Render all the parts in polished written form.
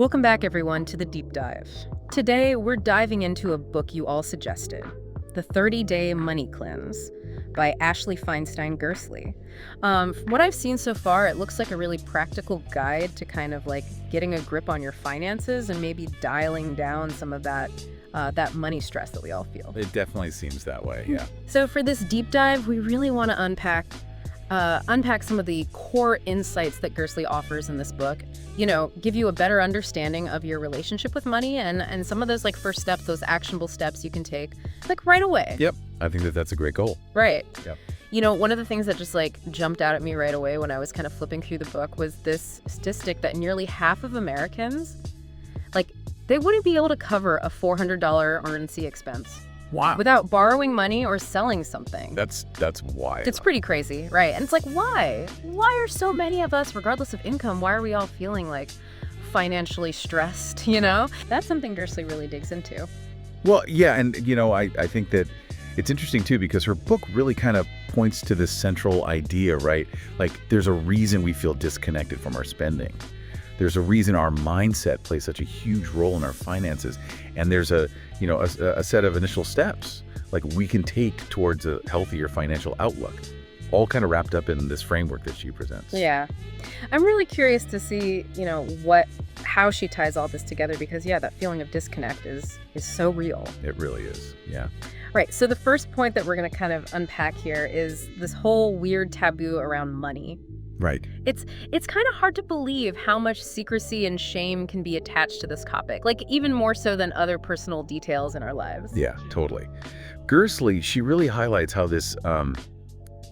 Welcome back, everyone, to the deep dive. Today, we're diving into a book you all suggested, The 30-Day Money Cleanse by Ashley Feinstein Gerstley. From what I've seen so far, it looks like a really practical guide to kind of like getting a grip on your finances and maybe dialing down some of that money stress that we all feel. It definitely seems that way, yeah. So for this deep dive, we really want to unpack some of the core insights that Gerstley offers in this book, give you a better understanding of your relationship with money and some of those like first steps, those actionable steps you can take like right away. Yep, I think that's a great goal. Right. Yep. One of the things that just like jumped out at me right away when I was kind of flipping through the book was this statistic that nearly half of Americans, like they wouldn't be able to cover a $400 RNC expense. Wow. Without borrowing money or selling something. That's wild. It's pretty crazy, right? And it's like, why? Why are so many of us, regardless of income, why are we all feeling like financially stressed, That's something Gerstley really digs into. Well, yeah, and I think that it's interesting too because her book really kind of points to this central idea, right? Like there's a reason we feel disconnected from our spending. There's a reason our mindset plays such a huge role in our finances. And there's a set of initial steps like we can take towards a healthier financial outlook, all kind of wrapped up in this framework that she presents. Yeah. I'm really curious to see, how she ties all this together because, that feeling of disconnect is so real. It really is. Yeah. Right. So the first point that we're going to kind of unpack here is this whole weird taboo around money. Right. It's kind of hard to believe how much secrecy and shame can be attached to this topic, like even more so than other personal details in our lives. Yeah, totally. Gerstley, she really highlights how this,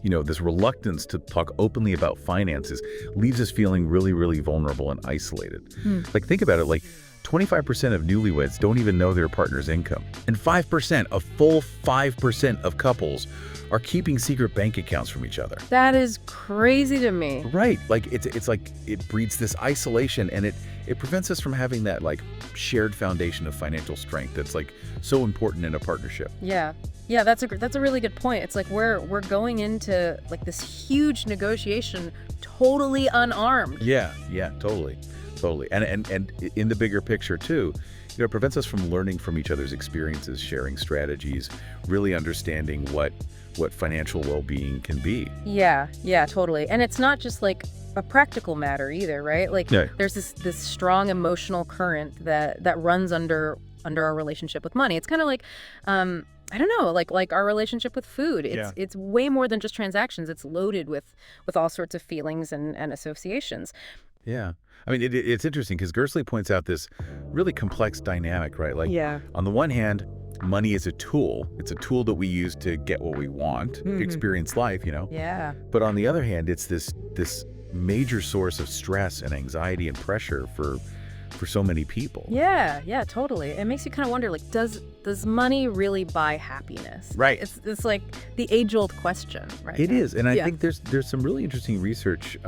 this reluctance to talk openly about finances leaves us feeling really, really vulnerable and isolated. Like think about it, like 25% of newlyweds don't even know their partner's income. And 5%, a full 5% of couples are keeping secret bank accounts from each other. That is crazy to me. Right. Like it's like it breeds this isolation and it prevents us from having that like shared foundation of financial strength that's like so important in a partnership. Yeah. Yeah, that's a really good point. It's like we're going into like this huge negotiation totally unarmed. Yeah, totally. And in the bigger picture too, it prevents us from learning from each other's experiences, sharing strategies, really understanding what financial well-being can be. Yeah, totally. And it's not just like a practical matter either, right? Like there's this strong emotional current that runs under our relationship with money. It's kind of like I don't know, like our relationship with food. It's way more than just transactions. It's loaded with all sorts of feelings and associations. Yeah. I mean, it's interesting because Gerstley points out this really complex dynamic, right? Like on the one hand, money is a tool. It's a tool that we use to get what we want, experience life, Yeah. But on the other hand, it's this major source of stress and anxiety and pressure for so many people. Yeah, totally. It makes you kind of wonder, like, does money really buy happiness? Right. It's like the age-old question, right? It is, and I think there's some really interesting research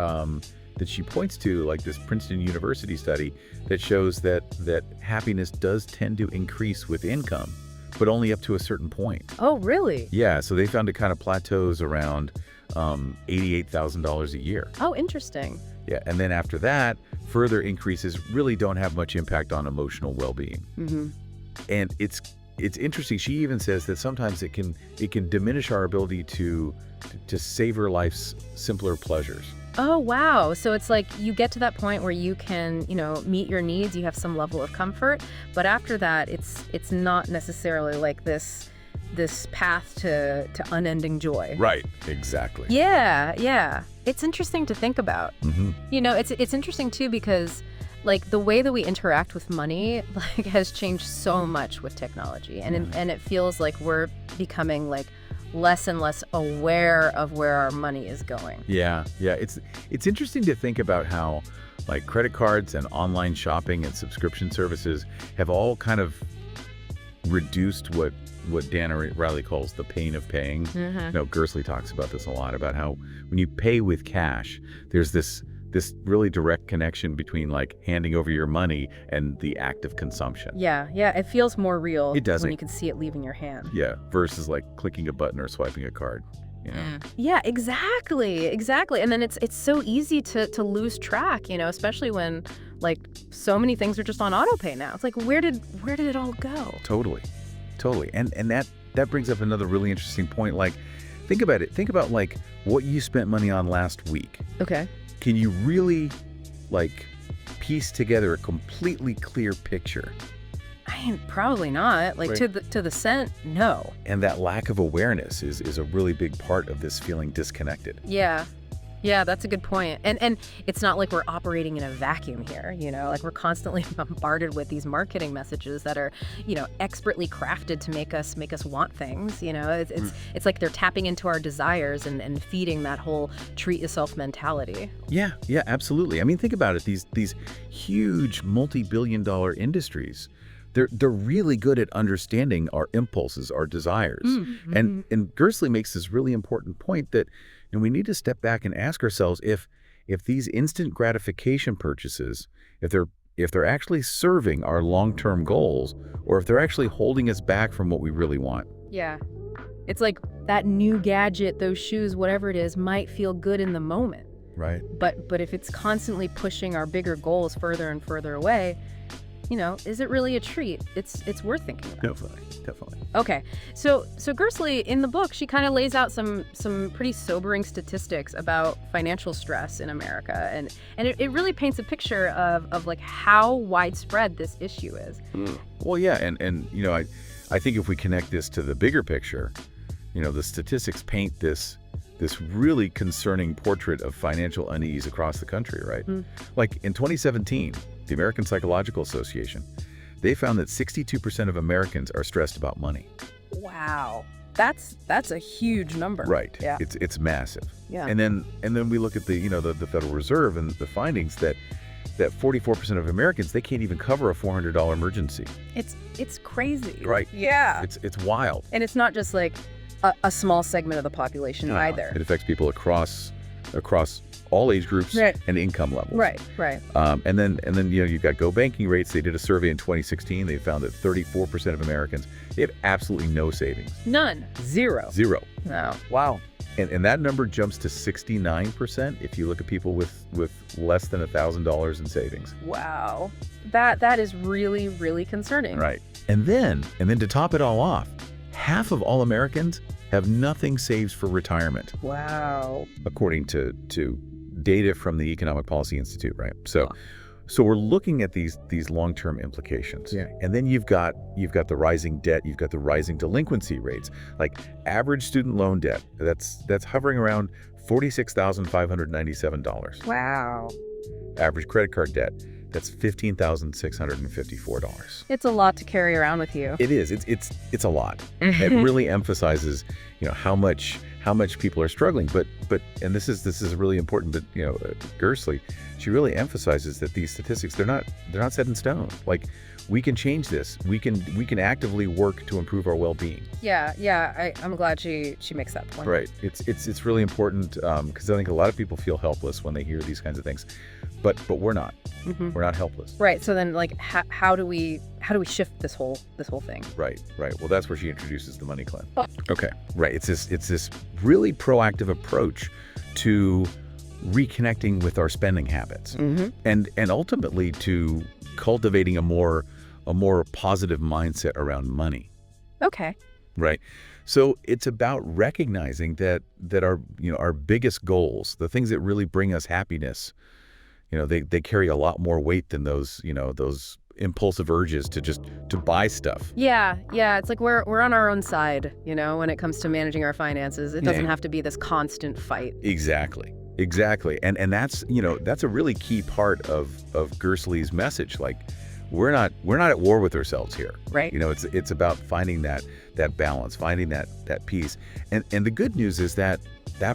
that she points to, like this Princeton University study that shows that happiness does tend to increase with income, but only up to a certain point. Oh, really? Yeah, so they found it kind of plateaus around $88,000 a year. Oh, interesting. Yeah, and then after that, further increases really don't have much impact on emotional well-being. And it's interesting. She even says that sometimes it can diminish our ability to savor life's simpler pleasures. Oh, wow. So it's like you get to that point where you can, meet your needs, you have some level of comfort, but after that, it's not necessarily like this path to unending joy. Right, exactly. Yeah. It's interesting to think about. It's interesting too because like the way that we interact with money like has changed so much with technology and it feels like we're becoming like less and less aware of where our money is going. Yeah. It's interesting to think about how like credit cards and online shopping and subscription services have all kind of reduced what Dan Riley calls the pain of paying. Gerstley talks about this a lot, about how when you pay with cash, there's this really direct connection between like handing over your money and the act of consumption. Yeah, it feels more real. It does when you can see it leaving your hand. Yeah, versus like clicking a button or swiping a card. Yeah, exactly. And then it's so easy to lose track, especially when Like, so many things are just on auto pay now. It's like, where did it all go? Totally. And that brings up another really interesting point. Like, think about it. Think about like what you spent money on last week. Okay. Can you really like piece together a completely clear picture? I mean, probably not. Like, Right. to the cent, no. And that lack of awareness is a really big part of this feeling disconnected. Yeah, that's a good point. And it's not like we're operating in a vacuum here, like we're constantly bombarded with these marketing messages that are, expertly crafted to make us want things, it's like they're tapping into our desires and feeding that whole treat yourself mentality. Yeah, absolutely. I mean, think about it. These huge multi-billion-dollar industries, they're really good at understanding our impulses, our desires. Mm-hmm. And Gersley makes this really important point that we need to step back and ask ourselves if these instant gratification purchases, if they're actually serving our long-term goals, or if they're actually holding us back from what we really want. Yeah. It's like that new gadget, those shoes, whatever it is, might feel good in the moment. Right. But if it's constantly pushing our bigger goals further and further away, is it really a treat? It's worth thinking about. Definitely. Okay, so Gersley, in the book, she kind of lays out some pretty sobering statistics about financial stress in America, and it really paints a picture of like how widespread this issue is. Well, yeah, and I think if we connect this to the bigger picture, the statistics paint this really concerning portrait of financial unease across the country, right? Like in 2017, the American Psychological Association, they found that 62% of Americans are stressed about money. Wow, that's a huge number. Right. Yeah. It's massive. Yeah. And then we look at the Federal Reserve and the findings that 44% of Americans, they can't even cover a $400 emergency. It's crazy. Right. Yeah. It's wild. And it's not just like a small segment of the population either. It affects people across all age groups and income levels. Right. And then you've got Go Banking rates. They did a survey in 2016. They found that 34% of Americans, they have absolutely no savings. None. Zero. No. Wow. And that number jumps to 69% if you look at people with less than $1,000 in savings. Wow. That is really, really concerning. Right. And then to top it all off, half of all Americans have nothing saved for retirement. Wow. According to data from the Economic Policy Institute, right? So we're looking at these long-term implications. Yeah. And then you've got the rising debt, you've got the rising delinquency rates. Like average student loan debt, that's hovering around $46,597. Wow. Average credit card debt, that's $15,654. It's a lot to carry around with you. It is. It's a lot. It really emphasizes, how much people are struggling. But and this is really important. But Gersley, she really emphasizes that these statistics, they're not set in stone. Like we can change this. We can actively work to improve our well-being. Yeah. I'm glad she makes that point. Right. It's really important because I think a lot of people feel helpless when they hear these kinds of things. But we're not. Mm-hmm. We're not helpless. Right. So then, like, how do we shift this whole thing? Right. Well, that's where she introduces the money cleanse. Okay. Right. It's this really proactive approach to reconnecting with our spending habits, and ultimately to cultivating a more positive mindset around money. Okay. Right. So it's about recognizing that our biggest goals, the things that really bring us happiness, they carry a lot more weight than those impulsive urges to buy stuff. Yeah. It's like we're on our own side, when it comes to managing our finances. It doesn't have to be this constant fight. Exactly. And that's a really key part of Gersley's message. Like we're not at war with ourselves here. Right. It's about finding that balance, finding that peace. And the good news is that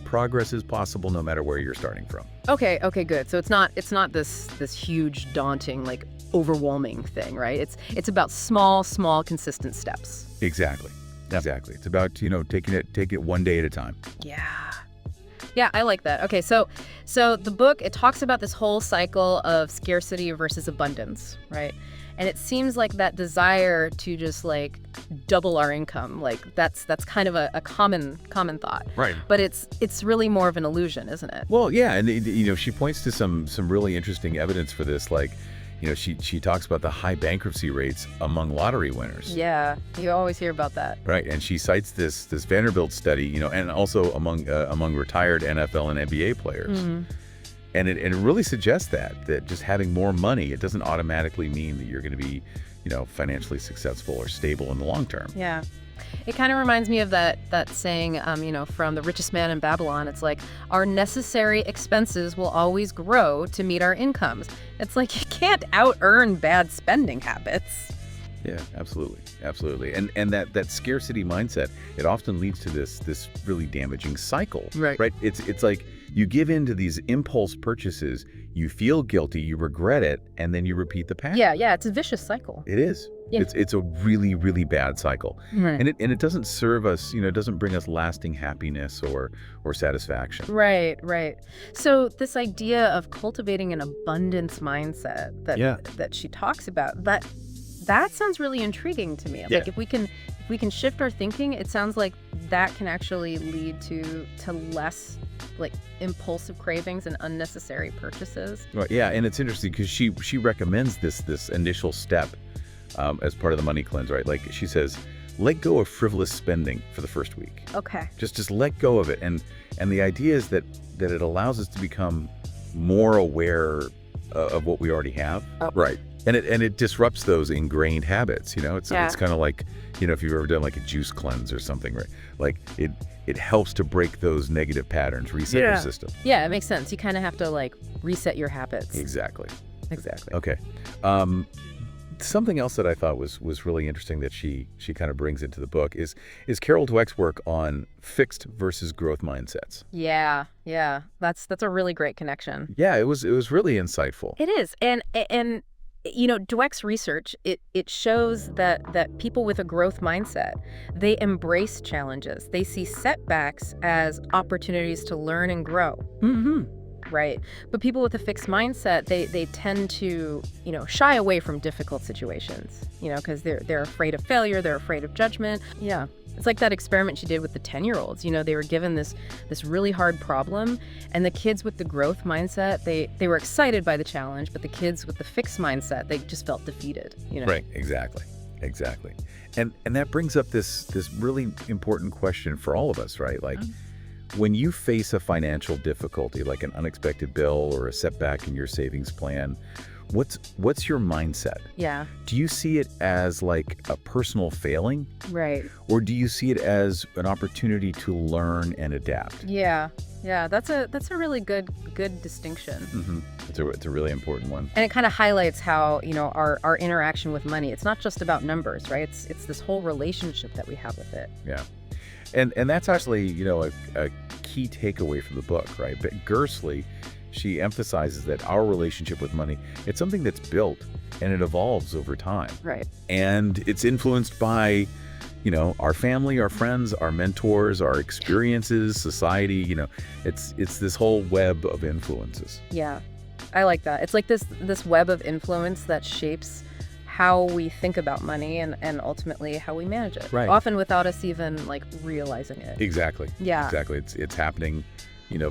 progress is possible no matter where you're starting from. Okay, good. So it's not this huge, daunting, like overwhelming thing, right? It's about small, consistent steps. Exactly. It's about take it one day at a time. Yeah, I like that. Okay, so the book, it talks about this whole cycle of scarcity versus abundance, right? And it seems like that desire to just like double our income, like that's kind of a common thought. Right. But it's really more of an illusion, isn't it? Well, yeah, and she points to some really interesting evidence for this. Like, She talks about the high bankruptcy rates among lottery winners. Yeah, you always hear about that. Right, and she cites this Vanderbilt study, and also among retired NFL and NBA players. And it really suggests that just having more money, it doesn't automatically mean that you're going to be, financially successful or stable in the long term. Yeah. It kind of reminds me of that saying, from The Richest Man in Babylon. It's like, our necessary expenses will always grow to meet our incomes. It's like you can't out-earn bad spending habits. Yeah, absolutely. Absolutely. And that scarcity mindset, it often leads to this really damaging cycle. Right. Right? It's like you give in to these impulse purchases, you feel guilty, you regret it, and then you repeat the pattern. Yeah, it's a vicious cycle. It is. Yeah. It's a really, really bad cycle. Right. And it doesn't serve us, it doesn't bring us lasting happiness or satisfaction. Right. So this idea of cultivating an abundance mindset that she talks about, that sounds really intriguing to me. Yeah. Like if we can shift our thinking, it sounds like that can actually lead to less like impulsive cravings and unnecessary purchases. Right. Yeah, and it's interesting because she recommends this initial step as part of the money cleanse, right? Like she says, let go of frivolous spending for the first week. Okay. Just let go of it, and the idea is that it allows us to become more aware of what we already have. Oh. Right. And it disrupts those ingrained habits. It's kind of like, if you've ever done like a juice cleanse or something, right? Like it helps to break those negative patterns, reset your system. Yeah, it makes sense. You kind of have to like reset your habits. Exactly. Okay. Something else that I thought was really interesting that she kind of brings into the book is Carol Dweck's work on fixed versus growth mindsets. Yeah. That's a really great connection. Yeah, it was really insightful. It is. And Dweck's research, it shows that people with a growth mindset, they embrace challenges. They see setbacks as opportunities to learn and grow. Right. But people with a fixed mindset, they tend to, shy away from difficult situations, because they're afraid of failure. They're afraid of judgment. Yeah. It's like that experiment she did with the 10-year-olds. They were given this really hard problem, and the kids with the growth mindset, they were excited by the challenge, but the kids with the fixed mindset, they just felt defeated. Right. Exactly. And that brings up this really important question for all of us, right? Like, when you face a financial difficulty, like an unexpected bill or a setback in your savings plan, what's your mindset? Yeah. Do you see it as like a personal failing? Right. Or do you see it as an opportunity to learn and adapt? Yeah. That's a really good distinction. Mm-hmm. It's a really important one. And it kind of highlights how, our interaction with money, it's not just about numbers, right? It's this whole relationship that we have with it. Yeah. And that's actually, a key takeaway from the book, right? But Gersley, she emphasizes that our relationship with money, it's something that's built and it evolves over time. Right. And it's influenced by, our family, our friends, our mentors, our experiences, society, it's this whole web of influences. Yeah. I like that. It's like this web of influence that shapes how we think about money and ultimately how we manage it. Right. Often without us even like realizing it. Exactly. Yeah. Exactly. It's happening,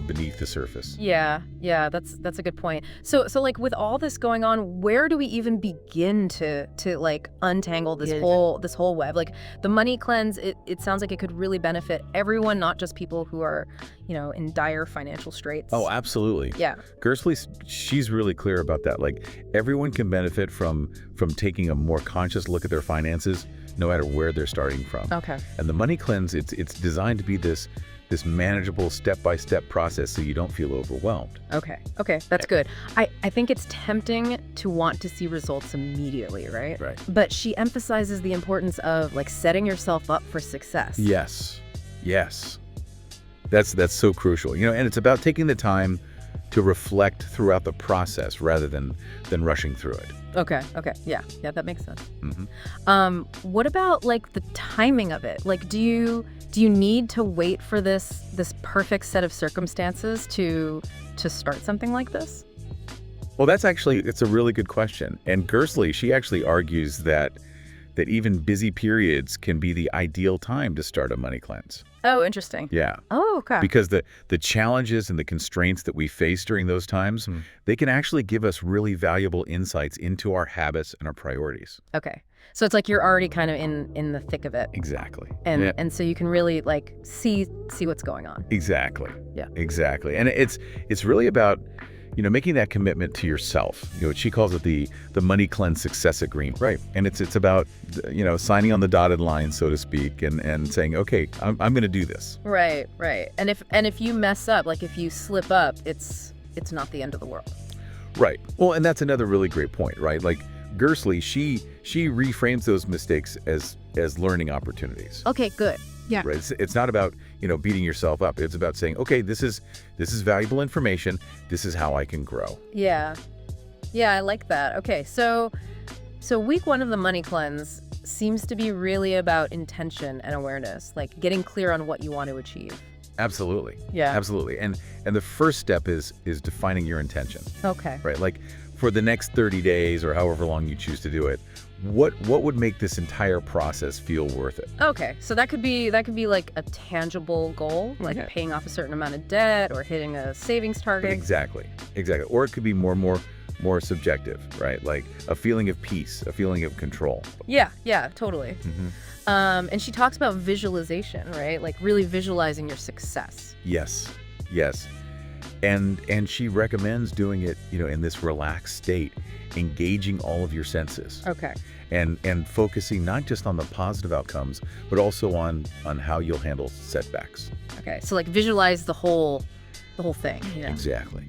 beneath the surface. Yeah. That's a good point. So like with all this going on, where do we even begin to like untangle this whole web? Like the money cleanse, it sounds like it could really benefit everyone, not just people who are, in dire financial straits. Oh, absolutely. Yeah. Gersley, she's really clear about that. Like everyone can benefit from taking a more conscious look at their finances, no matter where they're starting from. Okay. And the money cleanse, it's designed to be this manageable step-by-step process so you don't feel overwhelmed. Okay, that's good. I think it's tempting to want to see results immediately, right? Right. But she emphasizes the importance of like setting yourself up for success. Yes. That's so crucial. And it's about taking the time to reflect throughout the process rather than rushing through it. Okay. Yeah, that makes sense. Mm-hmm. What about like the timing of it? Like, do you need to wait for this perfect set of circumstances to start something like this? Well, it's a really good question. And Gersley, she actually argues that even busy periods can be the ideal time to start a money cleanse. Oh, interesting. Yeah. Oh, okay. Because the challenges and the constraints that we face during those times, they can actually give us really valuable insights into our habits and our priorities. Okay. So it's like you're already kind of in the thick of it. Exactly. And so you can really like see what's going on. Exactly. Yeah. Exactly. And it's really about, making that commitment to yourself. She calls it the money cleanse success agreement. Right. And it's about, signing on the dotted line, so to speak, and saying, okay, I'm going to do this. Right. And if you mess up, like if you slip up, it's not the end of the world. Right. Well, and that's another really great point, right? Like Gersley, she reframes those mistakes as learning opportunities. Okay, good. Yeah. Right. It's not about, beating yourself up. It's about saying, okay, this is valuable information. This is how I can grow. Yeah. Yeah, I like that. Okay, so week 1 of the money cleanse seems to be really about intention and awareness, like getting clear on what you want to achieve. Absolutely. Yeah. Absolutely. And the first step is defining your intention. Okay. Right. Like for the next 30 days or however long you choose to do it, what would make this entire process feel worth it? Okay. So that could be like a tangible goal, like paying off a certain amount of debt or hitting a savings target. Exactly. Or it could be more subjective, right? Like a feeling of peace, a feeling of control. Yeah, totally. And she talks about visualization, right? Like really visualizing your success. Yes. And she recommends doing it, in this relaxed state, engaging all of your senses. Okay. And focusing not just on the positive outcomes, but also on how you'll handle setbacks. Okay. So like visualize the whole thing. Exactly.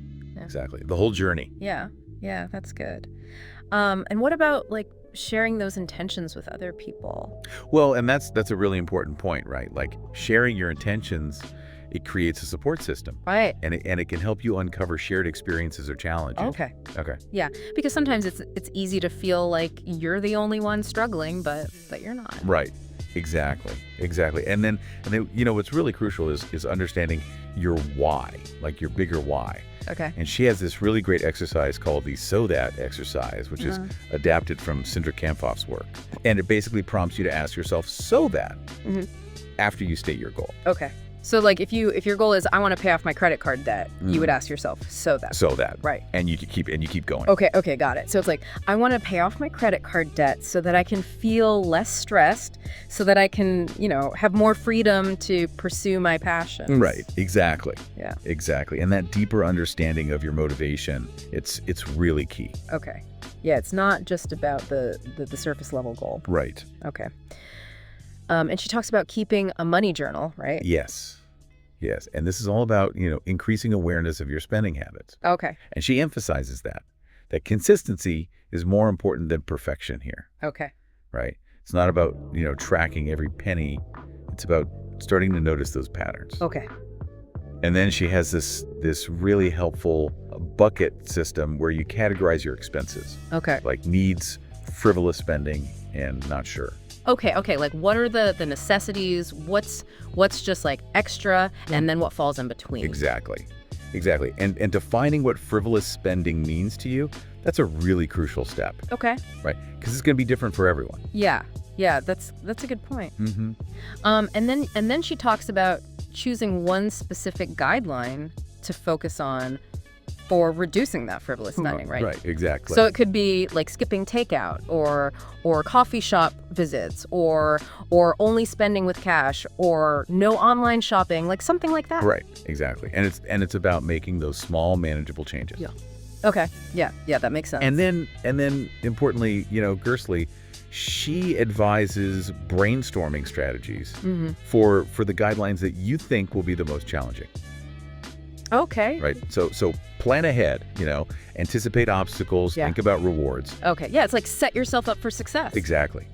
The whole journey. Yeah, that's good. And what about like sharing those intentions with other people? Well, and that's a really important point, right? Like sharing your intentions, it creates a support system. Right. And it can help you uncover shared experiences or challenges. Okay. Yeah, because sometimes it's easy to feel like you're the only one struggling, but you're not. Right. Exactly. And then what's really crucial is understanding your why, like your bigger why. Okay. And she has this really great exercise called the So That exercise, which is adapted from Sindra Kamphoff's work. And it basically prompts you to ask yourself, so that, after you state your goal. Okay. So like if your goal is I want to pay off my credit card debt, you would ask yourself, so that. Right. And you keep going. Okay, got it. So it's like I want to pay off my credit card debt so that I can feel less stressed, so that I can, have more freedom to pursue my passions. Right. Exactly. Yeah. Exactly. And that deeper understanding of your motivation, it's really key. Okay. Yeah, it's not just about the surface level goal. Right. Okay. And she talks about keeping a money journal, right? Yes. And this is all about, increasing awareness of your spending habits. Okay. And she emphasizes that consistency is more important than perfection here. Okay. Right. It's not about, tracking every penny. It's about starting to notice those patterns. Okay. And then she has this really helpful bucket system where you categorize your expenses. Okay. Like needs, frivolous spending, and not sure. Okay. Like what are the necessities? What's just like extra, and then what falls in between? Exactly. And defining what frivolous spending means to you, that's a really crucial step. Okay. Right. Because it's going to be different for everyone. Yeah. That's a good point. And then she talks about choosing one specific guideline to focus on for reducing that frivolous spending, right? Right, exactly. So it could be like skipping takeout or coffee shop visits or only spending with cash or no online shopping, like something like that. Right, exactly. And it's about making those small manageable changes. Yeah. Okay. Yeah, that makes sense. And then importantly, Gersley, she advises brainstorming strategies for the guidelines that you think will be the most challenging. Okay. Right. So plan ahead, anticipate obstacles, think about rewards. Okay. Yeah, it's like set yourself up for success. Exactly.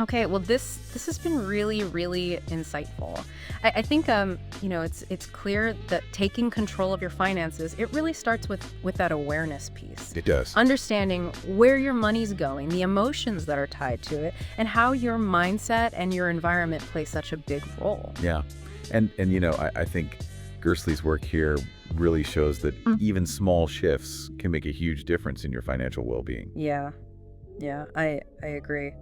Okay. Well, this has been really, really insightful. I think it's clear that taking control of your finances, it really starts with that awareness piece. It does. Understanding where your money's going, the emotions that are tied to it, and how your mindset and your environment play such a big role. Yeah. And I think Gersley's work here really shows that even small shifts can make a huge difference in your financial well-being. Yeah, I agree.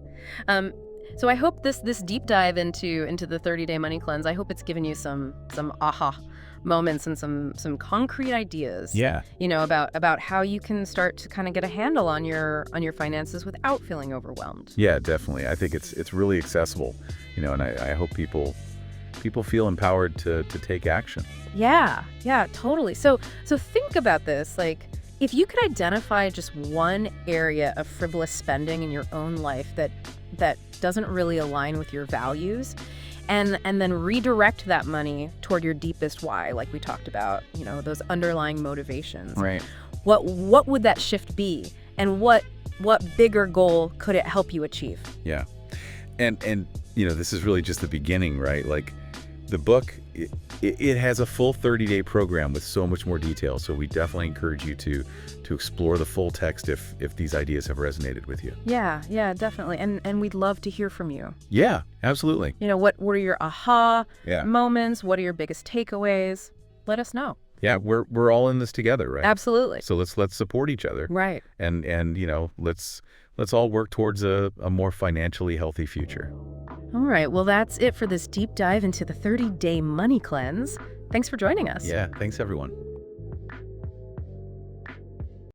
So I hope this deep dive into the 30-day money cleanse, I hope it's given you some aha moments and some concrete ideas. Yeah. About how you can start to kind of get a handle on your finances without feeling overwhelmed. Yeah, definitely. I think it's really accessible, and I hope people feel empowered to take action. Yeah, totally. So think about this, like, if you could identify just one area of frivolous spending in your own life that doesn't really align with your values, and then redirect that money toward your deepest why, like we talked about, those underlying motivations. Right. What would that shift be? And what bigger goal could it help you achieve? Yeah. And this is really just the beginning, right? Like, the book, it has a full 30-day program with so much more detail. So we definitely encourage you to explore the full text if these ideas have resonated with you. Yeah, definitely. And we'd love to hear from you. Yeah, absolutely. What are your aha Yeah. moments? What are your biggest takeaways? Let us know. Yeah, we're all in this together, right? Absolutely. So let's support each other. Right. And let's all work towards a more financially healthy future. All right. Well, that's it for this deep dive into the 30-day money cleanse. Thanks for joining us. Yeah, thanks everyone.